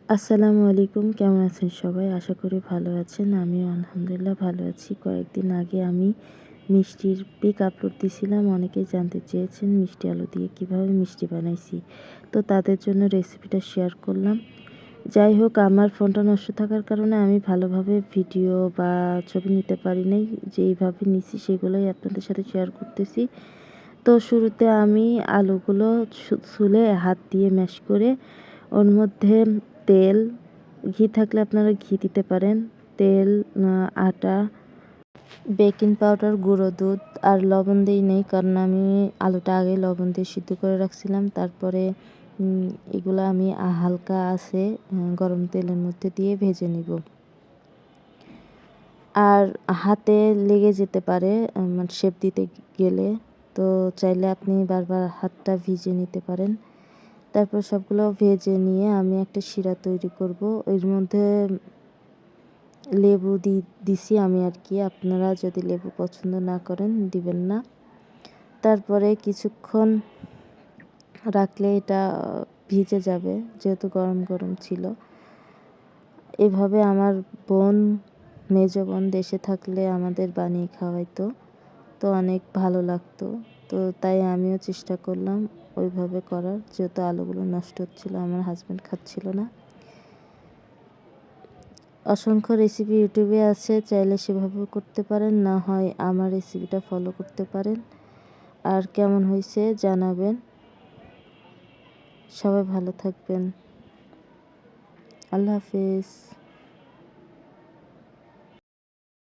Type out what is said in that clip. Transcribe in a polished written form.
আসসালামু আলাইকুম, কেমন আছেন সবাই? আশা করি ভালো আছেন। আমিও আলহামদুলিল্লাহ ভালো আছি। কয়েকদিন আগে আমি মিষ্টির পিক আপলোড দিছিলাম। অনেকেই জানতে চেয়েছেন মিষ্টি আলু দিয়ে কীভাবে মিষ্টি বানাইছি। তো তাদের জন্য রেসিপিটা শেয়ার করলাম। যাই হোক, আমার ফোনটা নষ্ট থাকার কারণে আমি ভালোভাবে ভিডিও বা ছবি নিতে পারি নাই। যেইভাবে নিছি সেগুলোই আপনাদের সাথে শেয়ার করতেছি। তো শুরুতে আমি আলুগুলো ছুলে হাত দিয়ে ম্যাশ করে ওর মধ্যে তেল, ঘি থাকলে আপনারা ঘি দিতে পারেন, তেল, আটা, বেকিং পাউডার, গুঁড়ো দুধ আর লবণ দিই নেই, কারণ আমি আলুটা আগে লবণ দিয়ে সিদ্ধ করে রাখছিলাম। তারপরে এগুলো আমি হালকা আছে গরম তেলের মধ্যে দিয়ে ভেজে নিব। আর হাতে লেগে যেতে পারে মানে শেপ দিতে গেলে, তো চাইলে আপনি বারবার হাতটা ভিজিয়ে নিতে পারেন। তারপর সবগুলো ভেজে নিয়ে আমি একটা শিরা তৈরি করব। এর মধ্যে লেবু দিছি আমি আর কি, আপনারা যদি লেবু পছন্দ না করেন দিবেন না। তারপরে কিছুক্ষণ রাখলে এটা ভিজে যাবে, যেহেতু গরম গরম ছিল। এভাবে আমার মেজো বোন দেশে থাকলে আমাদের বানিয়ে খাওয়াইতো, তো অনেক ভালো লাগতো। তো তাই আমিও চেষ্টা করলাম ওইভাবে করার, যেহেতু আলুগুলো নষ্ট হচ্ছিলো, আমার হাজব্যান্ড খাচ্ছিল না। অসংখ্য রেসিপি ইউটিউবে আছে, চাইলে সেভাবেও করতে পারেন, না হয় আমার রেসিপিটা ফলো করতে পারেন। আর কেমন হয়েছে জানাবেন। সবাই ভালো থাকবেন। আল্লাহ হাফেজ।